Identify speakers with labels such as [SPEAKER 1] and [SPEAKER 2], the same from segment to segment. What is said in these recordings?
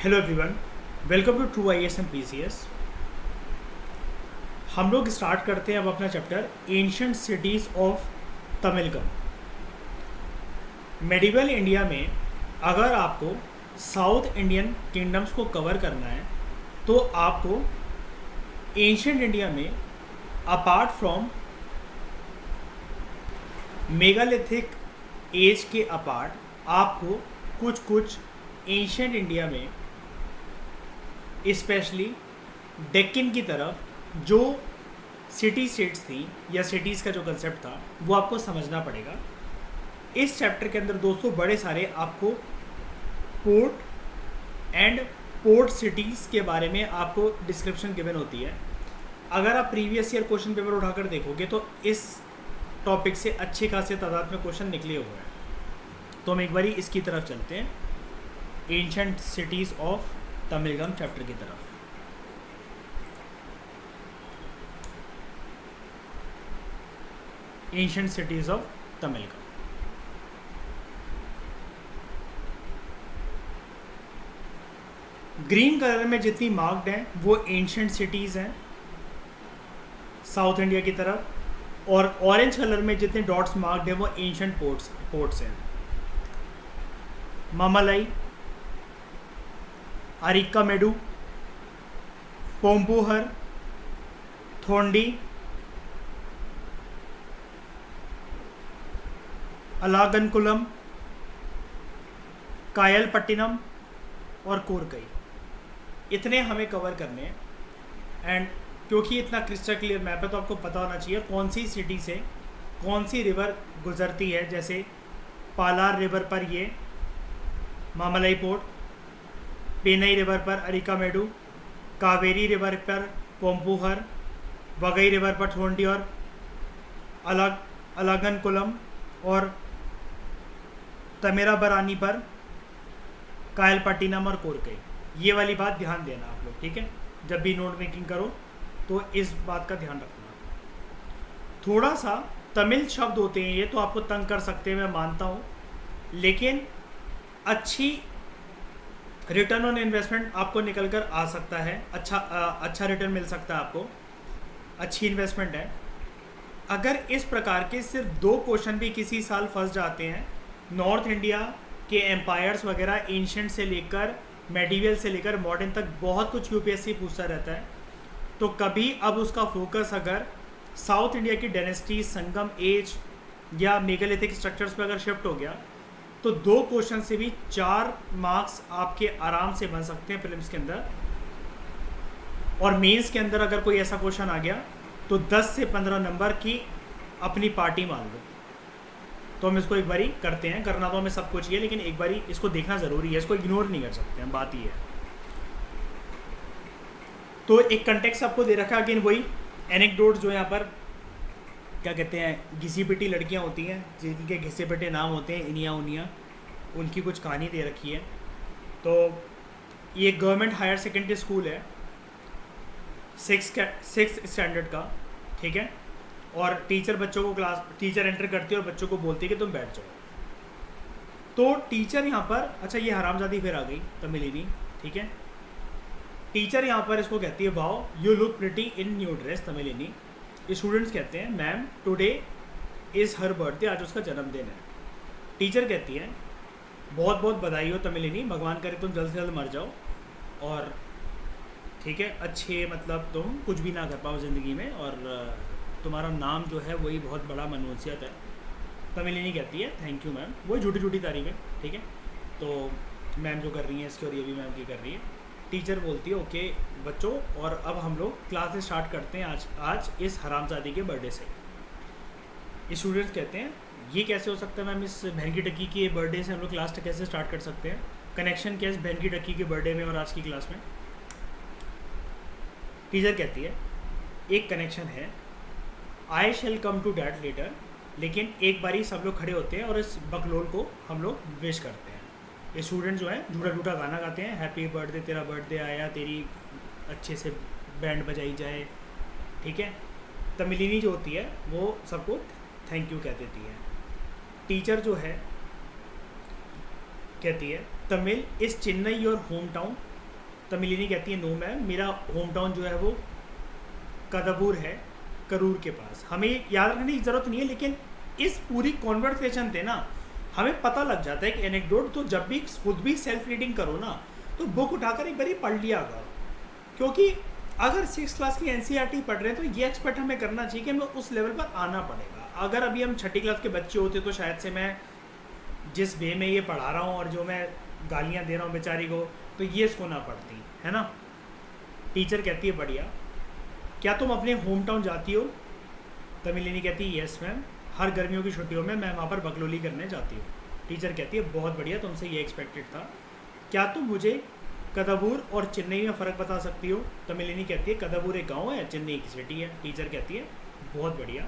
[SPEAKER 1] Hello everyone, welcome to true IAS and PCS। हम लोग start करते हैं अब अपना chapter ancient cities of Tamilakam. Medieval India में अगर आपको साउथ इंडियन किंगडम्स को कवर करना है तो आपको एंशिएंट इंडिया में अपार्ट फ्रॉम मेगालिथिक एज के अपार्ट आपको कुछ कुछ एंशिएंट इंडिया में स्पेशली डेक्कन की तरफ जो सिटी स्टेट्स थी या सिटीज़ का जो कंसेप्ट था वो आपको समझना पड़ेगा। इस चैप्टर के अंदर दोस्तों बड़े सारे आपको पोर्ट एंड पोर्ट सिटीज़ के बारे में आपको डिस्क्रिप्शन गिवन होती है। अगर आप प्रीवियस ईयर क्वेश्चन पेपर उठाकर देखोगे तो इस टॉपिक से अच्छे खासे तादाद में क्वेश्चन निकले हुए हैं। तो हम एक बारी इसकी तरफ चलते हैं, ancient cities of Tamilakam chapter की तरफ। Ancient cities of Tamilakam. Green colour में जितनी मार्क्ड हैं वो एंशिएंट सिटीज़ हैं साउथ इंडिया की तरफ, और ऑरेंज कलर में जितने डॉट्स मार्क्ड हैं वो एंशिएंट पोर्ट्स हैं। मामलाई, अरिक्कामेडु, पोम्पुहर, थोंडी, अलागनकुलम, कायलपट्टिनम और कोरकई, इतने हमें कवर करने हैं। एंड क्योंकि इतना क्रिस्टल क्लियर मैप है तो आपको पता होना चाहिए कौन सी सिटी से कौन सी रिवर गुजरती है। जैसे पालार रिवर पर ये मामलाई पोर्ट, पेनई रिवर पर अरिक्कामेडु, कावेरी रिवर पर पोम्पुहर, वगई रिवर पर थोंडी और अलागनकुलम, और तमिराबरानी पर कायलपट्टिनम और कोरकई। ये वाली बात ध्यान देना आप लोग, ठीक है। जब भी नोट मेकिंग करो तो इस बात का ध्यान रखना। थोड़ा सा तमिल शब्द होते हैं ये तो आपको तंग कर सकते हैं, मैं मानता हूँ, लेकिन अच्छी रिटर्न ऑन इन्वेस्टमेंट आपको निकल कर आ सकता है। अच्छा रिटर्न मिल सकता है आपको, अच्छी इन्वेस्टमेंट है। अगर इस प्रकार के सिर्फ 2 क्वेश्चन भी किसी साल फंस जाते हैं, नॉर्थ इंडिया के एम्पायर्स वगैरह एंशिएंट से लेकर मेडिवल से लेकर मॉडर्न तक बहुत कुछ UPSC पूछता रहता है, तो कभी अब उसका फोकस अगर साउथ इंडिया की डायनेस्टी, संगम एज या मेगालिथिक स्ट्रक्चर्स पर अगर शिफ्ट हो गया तो 2 क्वेश्चन से भी 4 मार्क्स आपके आराम से बन सकते हैं प्रीलिम्स के अंदर। और मेंस के अंदर अगर कोई ऐसा क्वेश्चन आ गया तो 10 से 15 नंबर की अपनी पार्टी मान लो। तो हम इसको एक बारी करते हैं, करना तो हमें सब कुछ ही है लेकिन एक बारी इसको देखना ज़रूरी है, इसको इग्नोर नहीं कर सकते हम, बात ही है। तो एक कंटेक्स्ट आपको दे रखा है, अगेन वही एनेक्डोट जो यहाँ पर क्या कहते हैं, घिसी पिटी लड़कियाँ होती हैं जिनके घिसे पिटे नाम होते हैं इनिया उनिया, उनकी कुछ कहानी दे रखी है। तो ये गवर्नमेंट हायर सेकेंडरी स्कूल है, 6th स्टैंडर्ड का, ठीक है। और टीचर एंटर करती है और बच्चों को बोलती है कि तुम बैठ जाओ। तो टीचर यहाँ पर, अच्छा ये हरामजादी फिर आ गई तमिलिनी, ठीक है। टीचर यहाँ पर इसको कहती है, wow you look pretty in new dress, Tamilini. Students कहते हैं, ma'am today is her birthday, आज उसका जन्मदिन है। टीचर कहती है, बहुत बहुत बधाई हो तमिलिनी, भगवान करे तुम जल्द से जल्द मर जाओ और ठीक है अच्छे मतलब तुम कुछ भी ना कर पाओ ज़िंदगी में, और तुम्हारा नाम जो है वही बहुत बड़ा मनूसियत है। तमिलिनी कहती है, थैंक यू मैम, वही झूठी झूठी तारीफ़ है, ठीक है। तो मैम जो कर रही हैं इसकी और ये भी मैम की कर रही है। टीचर बोलती है, ओके बच्चों, और अब हम लोग क्लासेस स्टार्ट करते हैं आज इस हरामजादी के बर्थडे से। स्टूडेंट्स कहते हैं, ये कैसे हो सकता है मैम, इस बहन की टक्की के बर्थडे से हम लोग क्लास कैसे स्टार्ट कर सकते हैं, कनेक्शन क्या है इस बहन की टक्की के बर्थडे में और आज की क्लास में। टीचर कहती है, एक कनेक्शन है, I shall come to that later, लेकिन एक बारी सब लोग खड़े होते हैं और इस बकलोल को हम लोग विश करते हैं। ये स्टूडेंट जो है झूठा झूठा गाना गाते हैं, हैप्पी बर्थडे, तेरा बर्थडे आया, तेरी अच्छे से बैंड बजाई जाए, ठीक है। तमिलिनी जो होती है वो सबको थैंक यू कह देती है। टीचर जो है कहती है, Tamil is Chennai your home town, Tamilini कहती है नो मैम, मेरा होम टाउन जो है वो कदबूर है, करूर के पास। हमें याद रखने की ज़रूरत नहीं है, लेकिन इस पूरी कॉन्वर्सेशन से ना हमें पता लग जाता है कि एनेक्डोट तो जब भी खुद भी सेल्फ रीडिंग करो ना तो बुक उठाकर एक बारी पढ़ लिया करो, क्योंकि अगर 6th क्लास की NCERT पढ़ रहे हैं तो ये एक्सपेक्ट हमें करना चाहिए कि हमें उस लेवल पर आना पड़ेगा। अगर अभी हम 6ठी क्लास के बच्चे होते तो शायद से मैं जिस वे में ये पढ़ा रहा हूँ और जो मैं गालियाँ दे रहा हूँ बेचारी को, तो ये इसको ना पढ़ती, है ना। टीचर कहती है बढ़िया, क्या तुम अपने होम टाउन जाती हो? तमिलिनी कहती है यस मैम, हर गर्मियों की छुट्टियों में मैं वहाँ पर बकलोली करने जाती हूँ। टीचर कहती है बहुत बढ़िया, तुमसे ये एक्सपेक्टेड था। क्या तुम मुझे कदबूर और चेन्नई में फ़र्क बता सकती हो? तमिलिनी कहती है कदबूर एक गाँव है, चेन्नई की सिटी है। टीचर कहती है बहुत बढ़िया।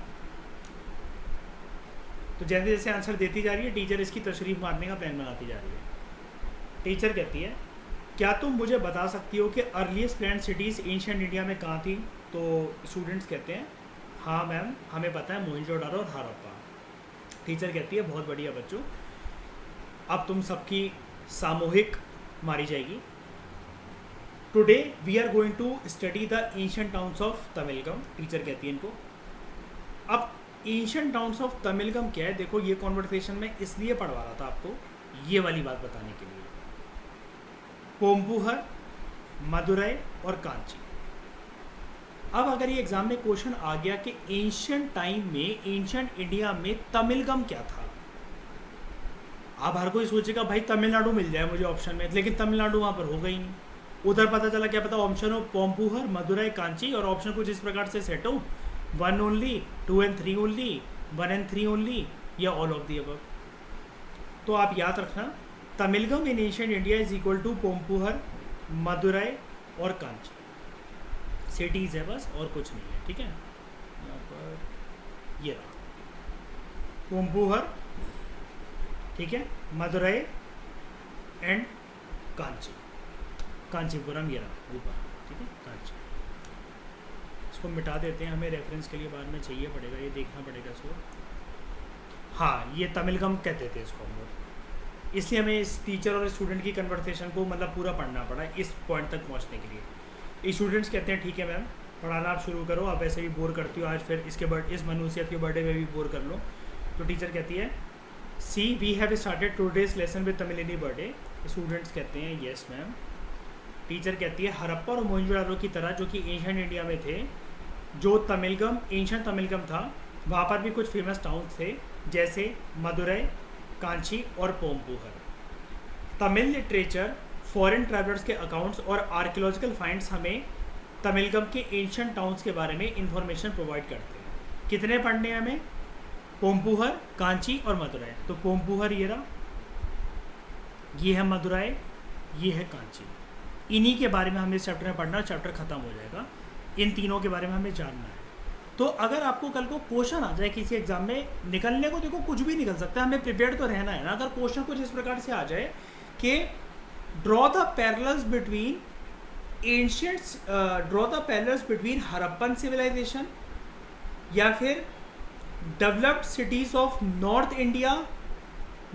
[SPEAKER 1] तो जैसे जैसे आंसर देती जा रही है टीचर इसकी तशरीफ मारने का प्लान बनाती जा रही है। टीचर कहती है क्या तुम मुझे बता सकती हो कि earliest planned cities ancient India में कहाँ थी? तो स्टूडेंट्स कहते हैं हाँ मैम, हमें पता है, मोहनजोदाड़ो और हड़प्पा। टीचर कहती है बहुत बढ़िया बच्चों, अब तुम सबकी सामूहिक मारी जाएगी। Today we are going to study the ancient towns of Tamilakam. Teacher कहती है इनको। अब एंशिएंट टाउन्स ऑफ तमिलगम क्या है? देखो ये कॉन्वर्सेशन में इसलिए पढ़वा रहा था आपको ये वाली बात बताने के लिए। पोम्पुहर, मदुरई और कांची। अब अगर ये एग्जाम में क्वेश्चन आ गया कि एंशिएंट टाइम में एंशिएंट इंडिया में तमिलगम क्या था, अब हर कोई सोचेगा भाई तमिलनाडु मिल जाए मुझे ऑप्शन में, लेकिन तमिलनाडु वहाँ पर होगा ही नहीं। उधर पता चला क्या पता ऑप्शन हो पोम्पुहर, मदुरई, कांची, और ऑप्शन कुछ इस प्रकार से सेट हो 1 only, 2 and 3 only, 1 and 3 only, या ऑल ऑफ दी अबव। तो आप याद रखना Tamilakam in ancient India is equal to Poompuhar, Madurai और कांची। सिटीज़ है बस, और कुछ नहीं है, ठीक है। यहाँ पर ये रहा पोम्पुहर, ठीक है, मदुरई एंड कांची, कांचीपुरम ये रहा ऊपर, ठीक है, कांची। इसको मिटा देते हैं, हमें रेफरेंस के लिए बाद में चाहिए पड़ेगा, ये देखना पड़ेगा इसको। हाँ, ये तमिलगम कहते थे इसको हम लोग, इसलिए हमें इस टीचर और स्टूडेंट की कन्वर्सेशन को मतलब पूरा पढ़ना पड़ा इस पॉइंट तक पहुँचने के लिए। स्टूडेंट्स कहते हैं ठीक है मैम, पढ़ाना आप शुरू करो, आप ऐसे भी बोर करती हो, आज फिर इसके इस मनुष्यत के बर्थडे में भी बोर कर लो। तो टीचर कहती है see we have started today's lesson with Tamilini birthday. Students कहते हैं येस मैम। टीचर कहती है हड़प्पा और मोहनजोदाड़ो की तरह जो कि एंशिएंट इंडिया में थे, जो तमिलगम एंशिएंट तमिलगम था, वहाँ पर भी कुछ फेमस टाउन्स थे जैसे मदुरई, कांची और पोम्पुहर। तमिल लिटरेचर, फॉरेन ट्रैवलर्स के अकाउंट्स और आर्कियोलॉजिकल फाइंड्स हमें तमिलगम के एंशिएंट टाउन्स के बारे में इंफॉर्मेशन प्रोवाइड करते हैं। कितने पढ़ने हैं हमें? पोम्पुहर, कांची और मदुरई। तो पोम्पुहर ये रहा, ये है मदुरई, ये है कांची। इन्हीं के बारे में हमें इस चैप्टर में पढ़ना, चैप्टर खत्म हो जाएगा। इन तीनों के बारे में हमें जानना है। तो अगर आपको कल को क्वेश्चन आ जाए किसी एग्जाम में, निकलने को देखो कुछ भी निकल सकता है, हमें प्रिपेयर तो रहना है ना। अगर क्वेश्चन कुछ इस प्रकार से आ जाए कि draw the parallels between ancients, draw the parallels between Harappan civilization या फिर developed cities of north India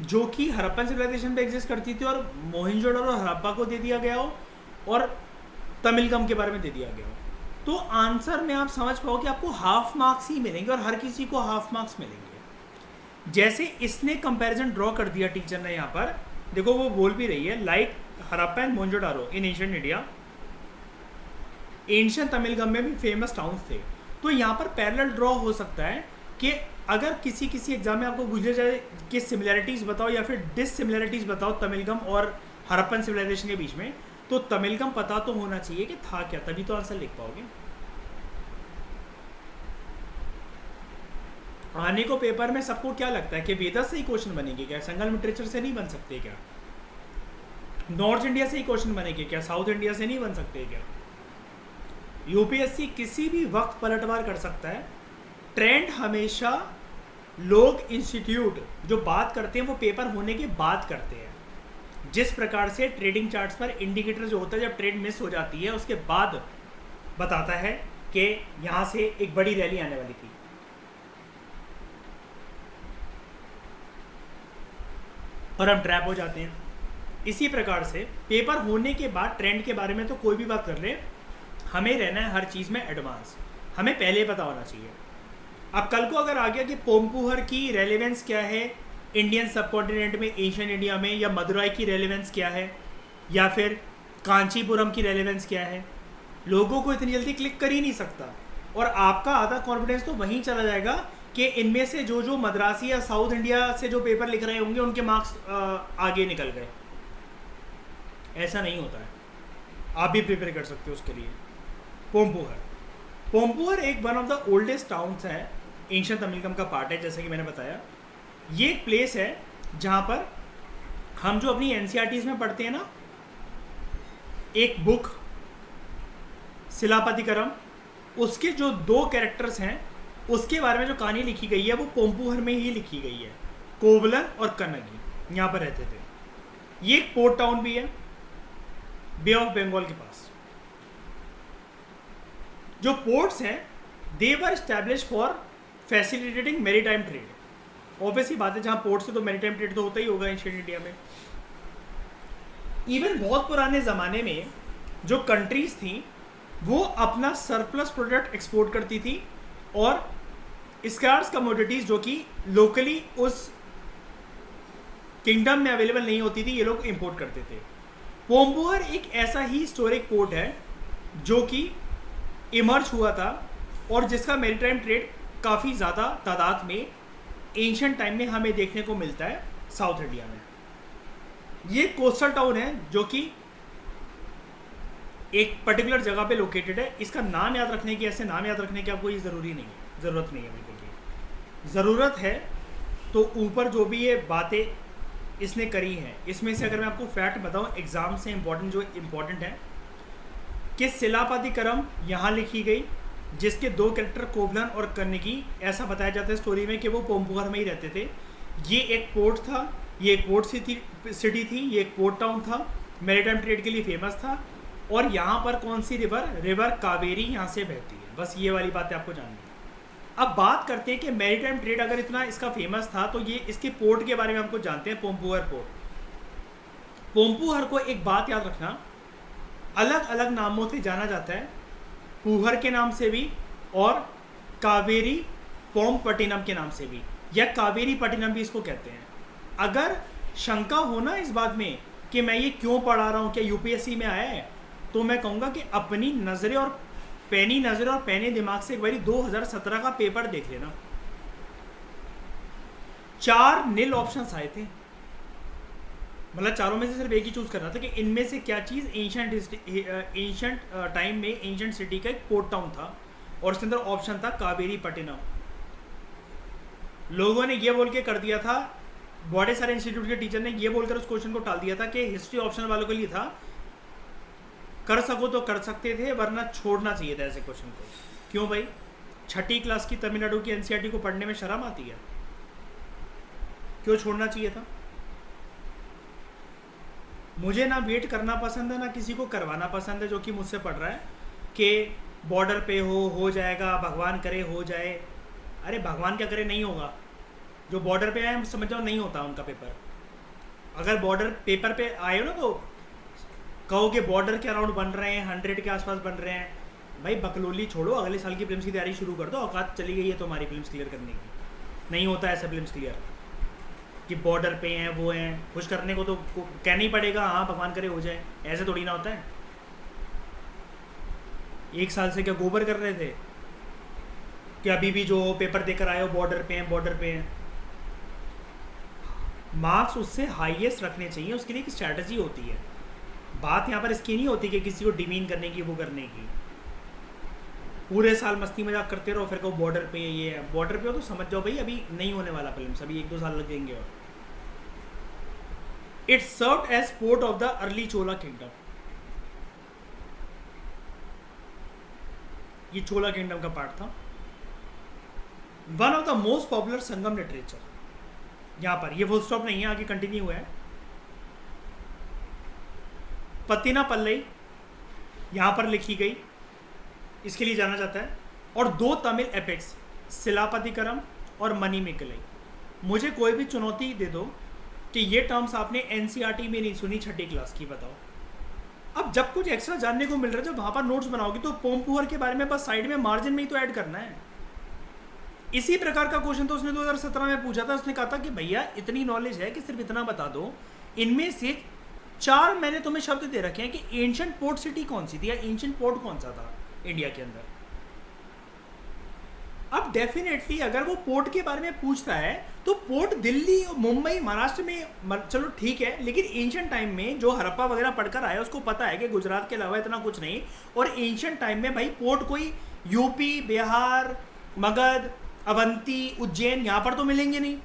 [SPEAKER 1] जो कि हड़प्पन सिविलाइजेशन पे एग्जिस्ट करती थी और मोहनजोदाड़ो और हड़प्पा को दे दिया गया हो, और तमिलगम के बारे में दे दिया गया हो, तो आंसर में आप समझ पाओ कि आपको हाफ मार्क्स ही मिलेंगे और हर किसी को हाफ मार्क्स मिलेंगे। जैसे इसने कंपैरिजन ड्रॉ कर दिया टीचर ने, यहाँ पर देखो वो बोल भी रही है like Harappa and Mohenjodaro in ancient India, ancient Tamilakam में भी फेमस टाउन्स थे। तो यहाँ पर पैरेलल ड्रॉ हो सकता है कि अगर किसी एग्जाम में आपको पूछा जाए कि सिमिलैरिटीज़ बताओ या फिर डिससिमिलैरिटीज़ बताओ तमिलगम और हड़प्पन सिविलाइजेशन के बीच में, तो तमिलगम पता तो होना चाहिए कि था क्या, तभी तो आंसर लिख पाओगे। आने को पेपर में सबको क्या लगता है कि वेदस से ही क्वेश्चन बनेंगे क्या? संगल लिटरेचर से नहीं बन सकते क्या? नॉर्थ इंडिया से ही क्वेश्चन बनेंगे क्या? साउथ इंडिया से नहीं बन सकते क्या? यूपीएससी किसी भी वक्त पलटवार कर सकता है। ट्रेंड हमेशा लोग इंस्टीट्यूट जो बात करते हैं वो पेपर होने के बाद करते हैं। जिस प्रकार से ट्रेडिंग चार्ट्स पर इंडिकेटर जो होता है जब ट्रेड मिस हो जाती है उसके बाद बताता है कि यहाँ से एक बड़ी रैली आने वाली थी। और हम ट्रैप हो जाते हैं। इसी प्रकार से पेपर होने के बाद ट्रेंड के बारे में तो कोई भी बात कर ले, हमें रहना है हर चीज़ में एडवांस, हमें पहले पता होना चाहिए। अब कल को अगर आ गया कि पोम्पुहर की रेलेवेंस क्या है इंडियन सब कॉन्टिनेंट में, एशियन इंडिया में, या मदुराई की रेलेवेंस क्या है, या फिर कांचीपुरम की रेलेवेंस क्या है, लोगों को इतनी जल्दी क्लिक कर ही नहीं सकता। और आपका आधा कॉन्फिडेंस तो वहीं चला जाएगा कि इनमें से जो मद्रासी या साउथ इंडिया से जो पेपर लिख रहे होंगे उनके मार्क्स आगे निकल गए। ऐसा नहीं होता है, आप भी प्रिपेयर कर सकते हो उसके लिए। पोम्पुहर एक one of the oldest towns है, एंशिएंट तमिलकम का पार्ट है, जैसे कि मैंने बताया। ये एक प्लेस है जहाँ पर हम जो अपनी एनसीईआरटीज़ में पढ़ते हैं ना, एक बुक सिलापतिकरम, उसके जो 2 कैरेक्टर्स हैं उसके बारे में जो कहानी लिखी गई है वो पोम्पुहर में ही लिखी गई है। कोवलन और कन्नगी यहाँ पर रहते थे। ये एक पोर्ट टाउन भी है बे ऑफ बंगाल के पास। जो पोर्ट्स हैं they were establish for facilitating maritime trade. Obviously बात है, जहाँ पोर्ट्स से तो मैरीटाइम ट्रेड तो होता ही होगा एशियन इंडिया में। इवन बहुत पुराने ज़माने में जो कंट्रीज थी वो अपना सरप्लस प्रोडक्ट एक्सपोर्ट करती थी और स्कार्स कमोडिटीज़ जो कि लोकली उस किंगडम में अवेलेबल नहीं होती थी, ये लोग इंपोर्ट करते थे। पोम्पुहर एक ऐसा ही हिस्टोरिक पोर्ट है जो कि इमर्ज हुआ था और जिसका मैरीटाइम ट्रेड काफ़ी ज़्यादा तादाद में एंशिएंट टाइम में हमें देखने को मिलता है साउथ इंडिया में। ये कोस्टल टाउन है जो कि एक पर्टिकुलर जगह पे लोकेटेड है। इसका नाम याद रखने की, ऐसे नाम याद रखने की आपको ये ज़रूरत नहीं है बिल्कुल भी। ज़रूरत है तो ऊपर जो भी ये बातें इसने करी हैं, इसमें से अगर मैं आपको फैक्ट बताऊं एग्ज़ाम से इम्पॉर्टेंट है कि सिलापतिकरम यहाँ लिखी गई, जिसके 2 कैरेक्टर कोवलन और कन्नगी, ऐसा बताया जाता है स्टोरी में कि वो पोम्पुहर में ही रहते थे। ये एक पोर्ट था, ये एक पोर्ट सिटी थी, ये एक पोर्ट टाउन था, मैरीटाइम ट्रेड के लिए फेमस था। और यहाँ पर कौन सी रिवर कावेरी यहाँ से बहती है। बस ये वाली बातें आपको जाननी है। अब बात करते हैं कि मैरीटाइम ट्रेड अगर इतना इसका फेमस था तो ये इसके पोर्ट के बारे में हमको जानते हैं, पोम्पुहर पोर्ट। पोम्पुहर को एक बात याद रखना, अलग अलग नामों से जाना जाता है, पुहर के नाम से भी और कावेरी पोम्पट्टिनम के नाम से भी, या कावेरी पट्टिनम भी इसको कहते हैं। अगर शंका हो ना इस बात में कि मैं ये क्यों पढ़ा रहा हूँ, क्या यूपीएससी में आया है, तो मैं कहूँगा कि अपनी नज़रें और पैनी दिमाग से एक बारी 2017 का पेपर देख लेना। 4 नील ऑप्शंस आए थे, मतलब चारों में से सिर्फ एक ही चूज करना था कि इनमें से क्या चीज़ एंशिएंट टाइम में एंशिएंट सिटी का एक पोर्ट टाउन था, और उसके अंदर ऑप्शन था कावेरी पट्टिनम। लोगों ने ये बोल के कर दिया था, बड़े सारे इंस्टीट्यूट के टीचर ने ये बोलकर उस क्वेश्चन को टाल दिया था कि हिस्ट्री ऑप्शन वालों के लिए था, कर सको तो कर सकते थे वरना छोड़ना चाहिए था ऐसे क्वेश्चन को। क्यों भाई, 6ठी क्लास की तमिलनाडु की एनसीईआरटी को पढ़ने में शर्म आती है? क्यों छोड़ना चाहिए था? मुझे ना वेट करना पसंद है, ना किसी को करवाना पसंद है जो कि मुझसे पढ़ रहा है कि बॉर्डर पे हो जाएगा, भगवान करे हो जाए। अरे भगवान क्या करे, नहीं होगा। जो बॉर्डर पे आए समझ जाओ नहीं होता उनका पेपर। अगर बॉर्डर पेपर पे आए हो ना तो कहो कि बॉर्डर के अराउंड बन रहे हैं, 100 के आसपास बन रहे हैं, भाई बकलोली छोड़ो, अगले साल की फिल्म्स की तैयारी शुरू कर दो। औकात चली गई है तुम्हारी फिल्म्स क्लियर करने की। नहीं होता ऐसा फिल्म्स क्लियर कि बॉर्डर पे हैं वो हैं, खुश करने को तो कहना ही पड़ेगा, हाँ भगवान करे हो जाए, ऐसे थोड़ी ना होता है। 1 साल से क्या गोबर कर रहे थे कि अभी भी जो पेपर देकर आए हो बॉर्डर पे हैं। मार्क्स उससे हाईएस्ट रखने चाहिए, उसके लिए एक स्ट्रैटेजी होती है। बात यहाँ पर इसकी नहीं होती कि किसी को डिमीन करने की, वो करने की। पूरे साल मस्ती मजाक करते रहो फिर कहो बॉर्डर पे ये है। बॉर्डर पे हो तो समझ जाओ भाई अभी नहीं होने वाला फिल्म, अभी 1-2 साल लगेंगे। और it served as port of the early Chola kingdom. ये चोला किंगडम का पार्ट था। One of the most popular Sangam literature. यहाँ पर ये फुल स्टॉप नहीं है, आगे कंटिन्यू हुआ है। पत्तिना पल्लई यहाँ पर लिखी गई, इसके लिए जाना जाता है। और 2 तमिल एपिक्स सिलापतिकरम और मणिमेकलाई। मुझे कोई भी चुनौती दे दो कि ये टर्म्स आपने एनसीईआरटी में नहीं सुनी छठी क्लास की, बताओ। अब जब कुछ एक्स्ट्रा जानने को मिल रहा है, जब वहाँ पर नोट्स बनाओगे तो पोमपुहर के बारे में बस साइड में मार्जिन में ही तो ऐड करना है। इसी प्रकार का क्वेश्चन तो उसने 2017 में पूछा था। उसने कहा था कि भैया इतनी नॉलेज है कि सिर्फ इतना बता दो, इनमें से 4 मैंने तुम्हें शब्द दे रखे हैं कि एंशिएंट पोर्ट सिटी कौन सी थी या एंशिएंट पोर्ट कौन सा था इंडिया के अंदर। अब डेफिनेटली अगर वो पोर्ट के बारे में पूछता है तो पोर्ट दिल्ली, मुंबई, महाराष्ट्र में चलो ठीक है, लेकिन एंशिएंट टाइम में जो हड़प्पा वगैरह पढ़कर आया उसको पता है कि गुजरात के अलावा इतना कुछ नहीं। और एंशिएंट टाइम में भाई पोर्ट कोई यूपी, बिहार, मगध, अवंती, उज्जैन यहाँ पर तो मिलेंगे नहीं,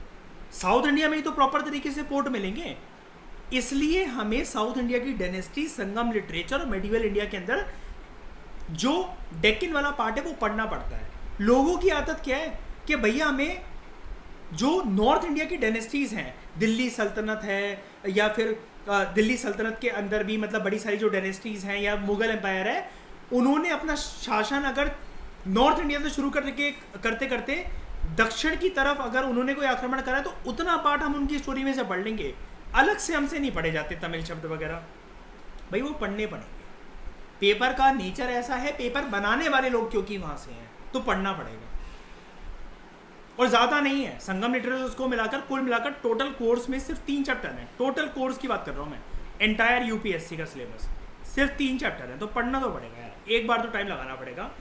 [SPEAKER 1] साउथ इंडिया में ही तो प्रॉपर तरीके से पोर्ट मिलेंगे। इसलिए हमें साउथ इंडिया की डायनेस्टी, संगम लिटरेचर और मेडिवल इंडिया के अंदर जो डेक्कन वाला पार्ट है वो पढ़ना पड़ता है। लोगों की आदत क्या है कि भैया हमें जो नॉर्थ इंडिया की डायनेस्टीज हैं, दिल्ली सल्तनत है या फिर दिल्ली सल्तनत के अंदर भी मतलब बड़ी सारी जो डायनेस्टीज हैं या मुगल एम्पायर है, उन्होंने अपना शासन अगर नॉर्थ इंडिया से शुरू करते करते दक्षिण की तरफ अगर उन्होंने कोई आक्रमण करा तो उतना पार्ट हम उनकी स्टोरी में से पढ़ लेंगे। अलग से हमसे नहीं पढ़े जाते तमिल शब्द वगैरह, भाई वो पढ़ने पड़ेंगे। पेपर का नेचर ऐसा है, पेपर बनाने वाले लोग क्योंकि वहां से हैं तो पढ़ना पड़ेगा। और ज़्यादा नहीं है, संगम लिटरेचर उसको मिलाकर कुल मिलाकर टोटल कोर्स में सिर्फ 3 चैप्टर हैं। टोटल कोर्स की बात कर रहा हूँ मैं, एंटायर यूपीएससी का सिलेबस सिर्फ 3 चैप्टर है, तो पढ़ना तो पड़ेगा यार, एक बार तो टाइम लगाना पड़ेगा।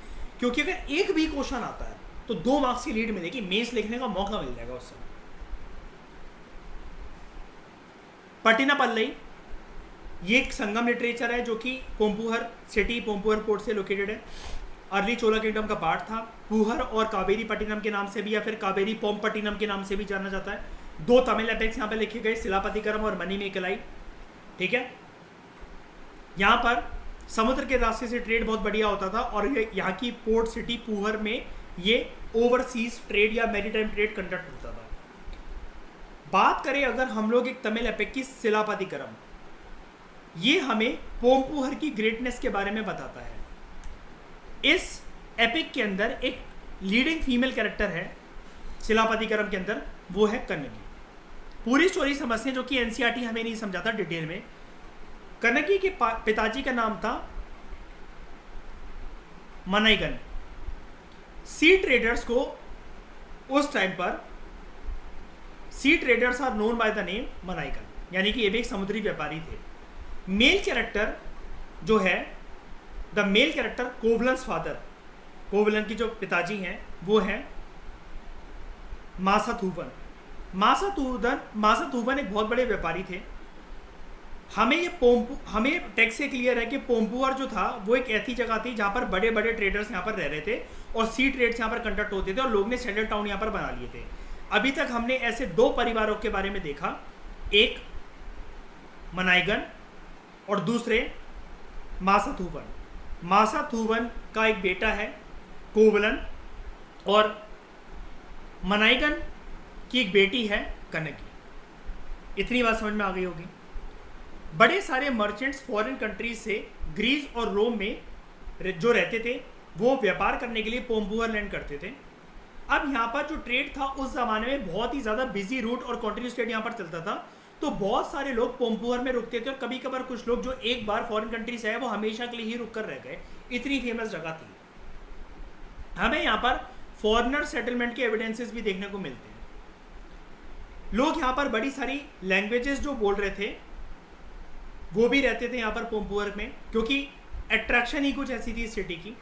[SPEAKER 1] क्योंकि अगर एक भी क्वेश्चन आता है तो 2 मार्क्स की लीड मिलेगी, मेंस लिखने का मौका मिल जाएगा उससे। पट्टिनापल्ली ये एक संगम लिटरेचर है जो कि पोमपुहर सिटी, पोमपुहर पोर्ट से लोकेटेड है। अर्ली चोला किंगडम का पार्ट था। पुहर और कावेरी पट्टिनम के नाम से भी या फिर कावेरी पोमपट्टिनम के नाम से भी जाना जाता है। 2 तमिल एपिक्स यहाँ पे लिखे गए, शिलापतिकरम और मणिमेकलाई। ठीक है, यहाँ पर समुद्र के रास्ते से ट्रेड बहुत बढ़िया होता था और ये यहाँ की पोर्ट सिटी पुहर में ये ओवरसीज ट्रेड या मैरीटाइम ट्रेड कंडक्ट होता था। बात करें अगर हम लोग एक तमिल एपिक की शिलापतिकरम, ये हमें पोमपुहर की ग्रेटनेस के बारे में बताता है। इस एपिक के अंदर एक लीडिंग फीमेल कैरेक्टर है शिलापतिकरम के अंदर, वो है कन्नगी। पूरी स्टोरी समझते हैं जो कि एनसीईआरटी हमें नहीं समझाता डिटेल में। कन्नगी के पिताजी का नाम था मनाइगन। सी ट्रेडर्स को उस टाइम पर sea traders are known by the name Manaigan, यानी कि ये भी एक समुद्री व्यापारी थे। मेल कैरेक्टर जो है, the male character Kovalan's father, Kovalan की जो पिताजी हैं वो हैं मासाथुवन। मासाथुवन एक बहुत बड़े व्यापारी थे। हमें टेक्स्ट से क्लियर है कि पोमपुहर जो था वो एक ऐसी जगह थी जहाँ पर बड़े बड़े ट्रेडर्स यहाँ पर रह रहे थे और सी ट्रेड्स यहाँ पर कंडक्ट होते थे और लोग ने सेटल टाउन यहाँ पर बना लिए थे। अभी तक हमने ऐसे 2 परिवारों के बारे में देखा, एक मनाइगन और दूसरे मासाथुवन। मासाथुवन का एक बेटा है कोवलन और मनाइगन की एक बेटी है कन्नगी। इतनी बात समझ में आ गई होगी। बड़े सारे मर्चेंट्स फॉरेन कंट्रीज से ग्रीस और रोम में जो रहते थे वो व्यापार करने के लिए पोमपुहर लैंड करते थे। अब यहाँ पर जो ट्रेड था उस जमाने में बहुत ही ज़्यादा बिजी रूट और कॉन्टिन्यूस ट्रेड यहाँ पर चलता था, तो बहुत सारे लोग पोमपुहर में रुकते थे और कभी कभार कुछ लोग जो एक बार फॉरेन कंट्री से आए वो हमेशा के लिए ही रुक कर रह गए। इतनी फेमस जगह थी। हमें यहाँ पर फॉरेनर सेटलमेंट के एविडेंसेस भी देखने को मिलते हैं। लोग यहाँ पर बड़ी सारी लैंग्वेजेस जो बोल रहे थे वो भी रहते थे यहाँ पर पोमपुहर में, क्योंकि अट्रैक्शन ही कुछ ऐसी थी सिटी की।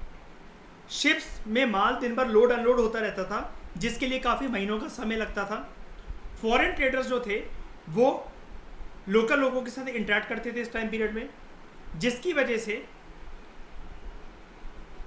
[SPEAKER 1] शिप्स में माल दिन भर लोड अनलोड होता रहता था, जिसके लिए काफ़ी महीनों का समय लगता था। फॉरेन ट्रेडर्स जो थे वो लोकल लोगों के साथ इंटरेक्ट करते थे इस टाइम पीरियड में, जिसकी वजह से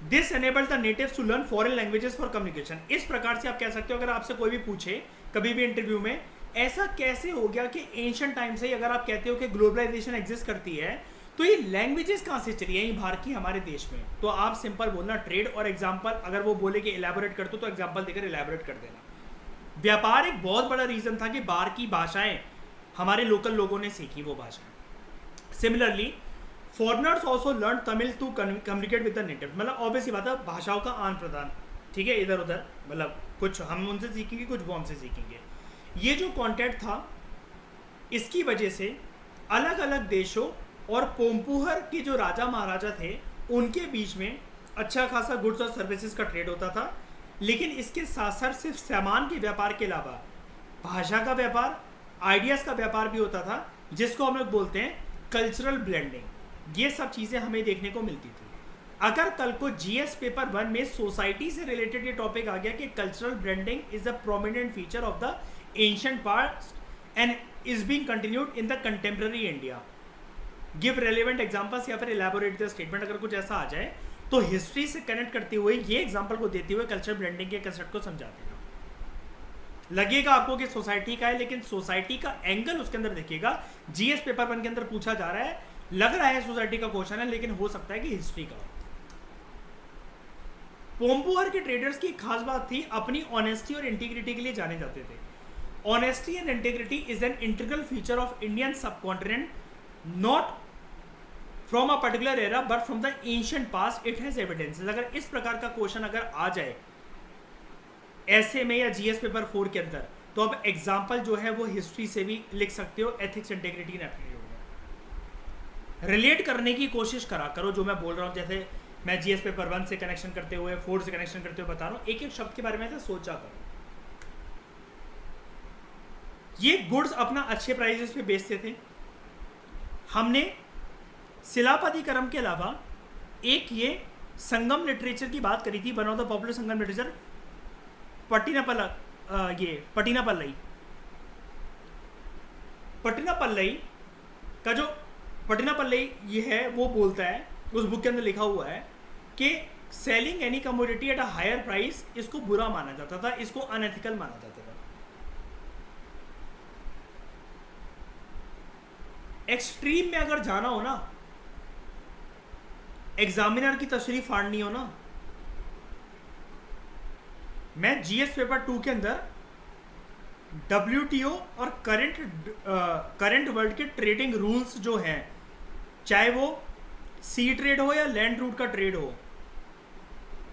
[SPEAKER 1] this enabled the natives to learn foreign languages for communication. इस प्रकार से आप कह सकते हो, अगर आपसे कोई भी पूछे कभी भी इंटरव्यू में ऐसा कैसे हो गया कि एंशिएंट टाइम से ही अगर आप कहते हो कि ग्लोबलाइजेशन एग्जिस्ट करती है तो ये लैंग्वेजेस कहाँ से चली है बाहर की हमारे देश में, तो आप सिंपल बोलना ट्रेड और एग्जाम्पल। अगर वो बोले कि इलेबोरेट कर दो तो एग्जाम्पल देकर इलेबोरेट कर देना। व्यापार एक बहुत बड़ा रीजन था कि बाहर की भाषाएं हमारे लोकल लोगों ने सीखी वो भाषाएं। Similarly foreigners also learn Tamil to communicate with the native. मतलब ऑब्वियसली बात है, भाषाओं का आदान प्रदान, ठीक है, इधर उधर, मतलब कुछ हम उनसे सीखेंगे कुछ वो हमसे सीखेंगे। ये जो कॉन्टैक्ट था इसकी वजह से अलग अलग देशों और पोम्पुहर के जो राजा महाराजा थे उनके बीच में अच्छा खासा गुड्स और सर्विसेज का ट्रेड होता था। लेकिन इसके साथ साथ सिर्फ सामान के व्यापार के अलावा भाषा का व्यापार, आइडियाज़ का व्यापार भी होता था, जिसको हम लोग बोलते हैं कल्चरल ब्लेंडिंग। ये सब चीज़ें हमें देखने को मिलती थी। अगर कल को जीएस पेपर 1 में सोसाइटी से रिलेटेड ये टॉपिक आ गया कि cultural blending is a prominent feature of the ancient past and is being continued in the contemporary India, give relevant examples या फिर इलैबोरेट द स्टेटमेंट, अगर कुछ ऐसा आ जाए तो हिस्ट्री से कनेक्ट करते हुए ये एग्जांपल को देते हुए कल्चरल ब्लेंडिंग के कंसेप्ट को समझा देना। लगेगा आपको कि सोसाइटी का है, लेकिन सोसाइटी का एंगल उसके अंदर देखिएगा। जीएस पेपर 1 के अंदर पूछा जा रहा है, लग रहा है सोसाइटी का क्वेश्चन है, लेकिन हो सकता है कि हिस्ट्री का। पोम्पुहर के ट्रेडर्स की खास बात थी अपनी ऑनेस्टी और इंटीग्रिटी के लिए जाने जाते थे। Honesty and integrity is an integral feature of Indian subcontinent, not from a particular era but from the ancient past, it has evidences. अगर इस प्रकार का क्वेश्चन अगर आ जाए ऐसे में या जीएस पेपर 4 के अंदर, तो अब एग्जाम्पल जो है वो हिस्ट्री से भी लिख सकते हो, ethics, integrity and aptitude. Relate करने की कोशिश करा करो जो मैं बोल रहा हूँ। जैसे मैं जीएस पेपर 1 से कनेक्शन करते हुए, 4 से कनेक्शन करते हुए बता रहा हूँ, एक एक शब्द के बारे में सोचा करो। ये गुड्स अपना अच्छे प्राइसेस पे बेचते थे। हमने शिलापति क्रम के अलावा एक ये संगम लिटरेचर की बात करी थी, one of the popular Sangam literature Pattinappalai का जो पट्टिनापल्लई ये है वो बोलता है, उस बुक के अंदर लिखा हुआ है कि selling any commodity at a higher price, इसको बुरा माना जाता था, इसको अनएथिकल माना जाता था। एक्सट्रीम में अगर जाना हो ना, एग्जामिनर की तशरीह फाड़नी हो ना, मैं जीएस पेपर 2 के अंदर WTO और करंट वर्ल्ड के ट्रेडिंग रूल्स जो हैं, चाहे वो सी ट्रेड हो या लैंड रूट का ट्रेड हो,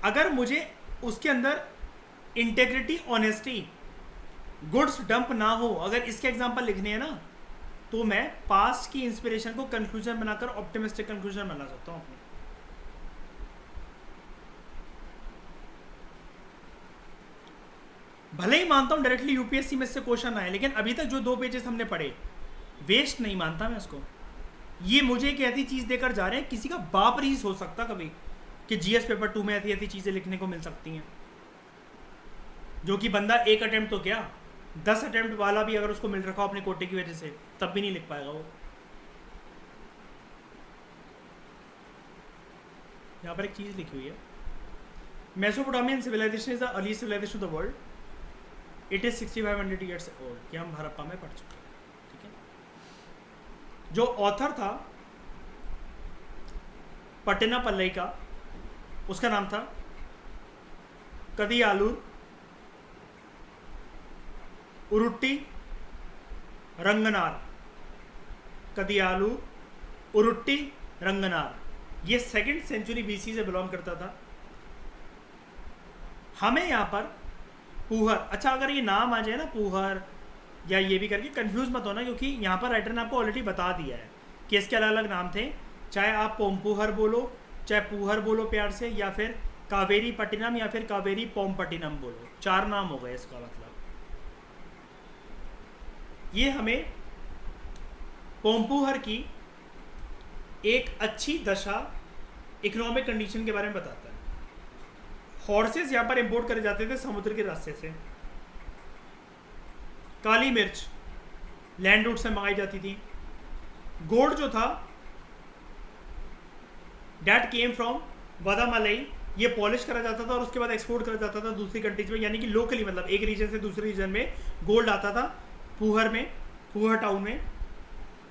[SPEAKER 1] अगर मुझे उसके अंदर इंटेग्रिटी, ऑनेस्टी, गुड्स डंप ना हो, अगर इसके एग्जांपल लिखने हैं ना, तो मैं पास्ट की इंस्पिरेशन को कंक्लूजन बनाकर ऑप्टिमिस्टिक कंक्लूजन बना सकता हूँ। भले ही मानता हूँ डायरेक्टली यूपीएससी में से क्वेश्चन आए, लेकिन अभी तक जो 2 पेजेस हमने पढ़े वेस्ट नहीं मानता मैं इसको। ये मुझे एक ऐसी चीज़ देकर जा रहे हैं, किसी का बाप नहीं सोच सकता कभी कि जीएस पेपर 2 में ऐसी ऐसी चीज़ें लिखने को मिल सकती हैं, जो कि बंदा एक अटेम्प्ट तो क्या 10 अटेम्प्ट वाला भी अगर उसको मिल रखा हो अपने कोटे की वजह से, तब भी नहीं लिख पाएगा वो। यहाँ पर एक चीज़ लिखी हुई है, Mesopotamian civilization is the early civilization of the world, it is 6500 years old. ये हम हड़प्पा में पढ़ चुके हैं, ठीक है। जो ऑथर था पट्टिनापल्लई का, उसका नाम था कदियालूर उरुट्टी रंगनार। कदियालूर उरुट्टी रंगनार, ये 2nd सेंचुरी बीसी से बिलोंग करता था। हमें यहाँ पर पूहर, अच्छा अगर ये नाम आ जाए ना पूहर या ये भी करके, कंफ्यूज मत होना, क्योंकि यहाँ पर राइटर ने आपको ऑलरेडी बता दिया है कि इसके अलग अलग नाम थे। चाहे आप पोम्पुहर बोलो, चाहे पूहर बोलो प्यार से, या फिर कावेरी पट्टिनम, या फिर कावेरी पोमपट्टिनम बोलो, 4 नाम हो गए इसका मतलब। ये हमें पोम्पुहर की एक अच्छी दशा, इकोनॉमिक कंडीशन के बारे में बताता है। हॉर्सेस यहाँ पर इंपोर्ट करे जाते थे समुद्र के रास्ते से। काली मिर्च लैंड रूट से मंगाई जाती थी। गोल्ड जो था डैट केम फ्रॉम वदामलई, ये पॉलिश करा जाता था और उसके बाद एक्सपोर्ट करा जाता था दूसरी कंट्रीज में, यानी कि लोकली, मतलब एक रीजन से दूसरे रीजन में गोल्ड आता था पूहर में, पूहर टाउन में,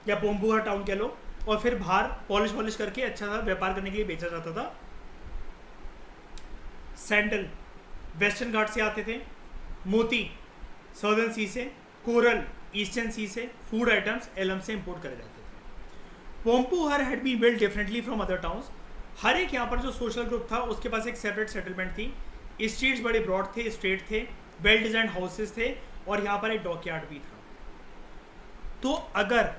[SPEAKER 1] या पोम्पुहर टाउन कह लो, और फिर बाहर पॉलिश करके अच्छा सा व्यापार करने के लिए बेचा जाता था। सैंडल वेस्टर्न घाट से आते थे, मोती सदर्न सी से, कोरल ईस्टर्न सी से, फूड आइटम्स एलम से इंपोर्ट करे जाते थे। Poompuhar had been build differently from other towns. हर एक यहाँ पर जो सोशल ग्रुप था उसके पास एक सेपरेट सेटलमेंट थी। स्ट्रीट्स बड़े ब्रॉड थे, स्ट्रेट थे, वेल डिजाइंड हाउसेस थे, और यहाँ पर एक डॉकयार्ड भी था। तो अगर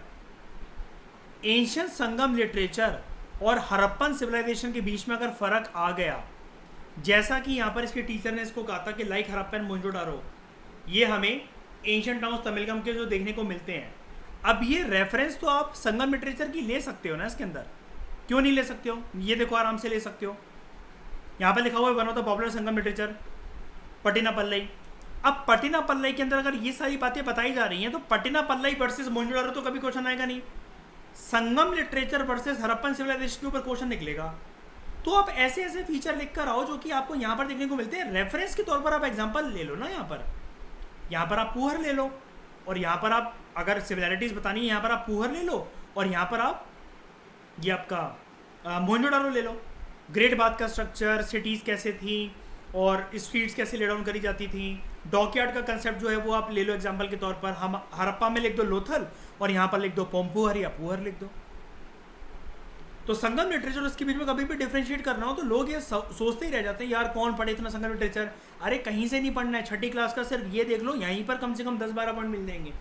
[SPEAKER 1] एंशियंट संगम लिटरेचर और हड़प्पन सिविलाइजेशन के बीच में अगर फर्क आ गया, जैसा कि यहाँ पर इसके टीचर ने इसको कहा था कि लाइक हड़प्पन मोहनजोदारो, ये हमें एंशियंट टाउन्स तमिलकम के जो देखने को मिलते हैं। अब ये रेफरेंस तो आप संगम लिटरेचर की ले सकते हो ना इसके अंदर, क्यों नहीं ले सकते हो? ये देखो आराम से ले सकते हो, यहाँ पर लिखा हुआ है one of the popular Sangam literature Pattinappalai. अब पट्टिनापल्लई के अंदर अगर ये सारी बातें बताई जा रही हैं तो पट्टिनापल्लई वर्सेस मोहनजोदारो तो कभी क्वेश्चन आएगा नहीं, संगम लिटरेचर वर्सेस हड़प्पन सिविलाइजेशन के ऊपर क्वेश्चन निकलेगा। तो आप ऐसे ऐसे फीचर लिख कर आओ जो कि आपको यहाँ पर देखने को मिलते हैं, रेफरेंस के तौर पर आप एग्जांपल ले लो ना। यहाँ पर आप पूहर ले लो, और यहाँ पर आप अगर सिमिलैरिटीज बतानी है यहाँ पर आप पूहर ले लो, और यहाँ पर आप ये आपका मोहनजोदारो ले लो। ग्रेट बाथ का स्ट्रक्चर, सिटीज़ कैसे थी और स्ट्रीट्स कैसे ले डाउन करी जाती थी, डॉकयार्ड का कंसेप्ट जो है वो आप ले लो एग्जांपल के तौर पर। हम हड़प्पा में लिख दो लोथल, और यहाँ पर लिख दो पोम्पुहर या पूहर लिख दो। तो संगम लिटरेचर उसके बीच में कभी भी डिफरेंशिएट करना हो तो लोग ये सोचते ही रह जाते हैं, यार कौन पढ़े इतना संगम लिटरेचर। अरे कहीं से नहीं पढ़ना है, छठी क्लास का सिर्फ ये देख लो, यहीं पर कम से कम 10-12 पॉइंट मिल जाएंगे।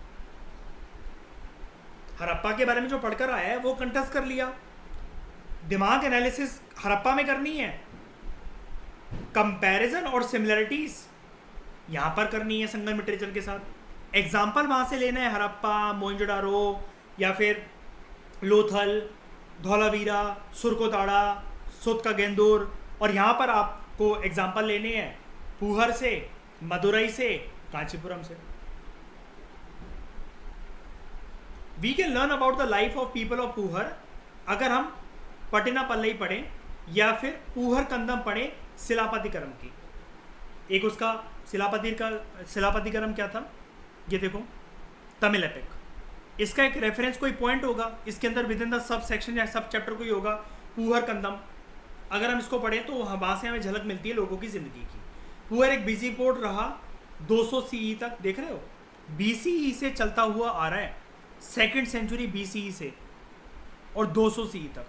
[SPEAKER 1] हड़प्पा के बारे में जो पढ़कर आया है वो कंटेस्ट कर लिया, दिमाग एनालिसिस हड़प्पा में करनी है, कंपैरिजन और सिमिलरिटीज यहां पर करनी है संगम लिटरेचर के साथ। एग्जाम्पल वहां से लेना है हड़प्पा, मोहनजोदारो या फिर लोथल, धौलावीरा, सुरकोताड़ा, सोतका गेंदूर, और यहाँ पर आपको एग्जाम्पल लेने हैं पूहर से, मदुरई से, कांचीपुरम से। We can learn about the life of people of Puhar अगर हम पट्टिनापल्लई पढ़ें या फिर पूहर कंदम पढ़ें शिलापतिकरम की। एक उसका शिलापतिकरम क्या था, ये देखो तमिल एपिक, इसका एक रेफरेंस कोई पॉइंट होगा, इसके अंदर with in the sub section या सब चैप्टर कोई होगा पूहर कंदम। अगर हम इसको पढ़ें तो वहाँ से हमें झलक मिलती है लोगों की ज़िंदगी की। पूहर एक बिजी पोर्ट रहा 200 CE तक, देख रहे हो BCE से चलता हुआ आ रहा है, 2nd सेंचुरी BCE से, और 200 CE तक।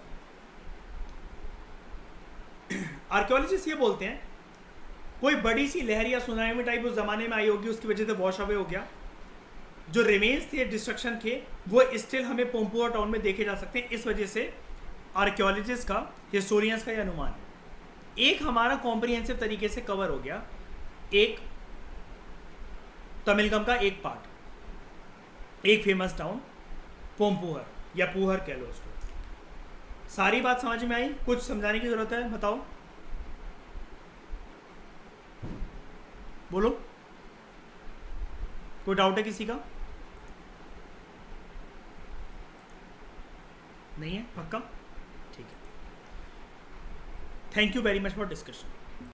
[SPEAKER 1] आर्कियोलॉजिस्ट ये बोलते हैं कोई बड़ी सी लहर या सुनामी टाइप उस जमाने में आई होगी, उसकी वजह से वॉश अवे हो गया। जो रिमेन्स थे डिस्ट्रक्शन के वो स्टिल हमें पोम्पुआ टाउन में देखे जा सकते हैं। इस वजह से आर्कियोलॉजिस्ट का, हिस्टोरियंस का यह अनुमान है। एक हमारा कॉम्प्रिहेंसिव तरीके से कवर हो गया, एक तमिलकम का एक पार्ट, एक फेमस टाउन पोम्पुहर या पूहर कह लो उसको। सारी बात समझ में आई? कुछ समझाने की जरूरत है? बताओ, बोलो, कोई डाउट है किसी का? नहीं है? पक्का? ठीक है। Thank you very much for discussion.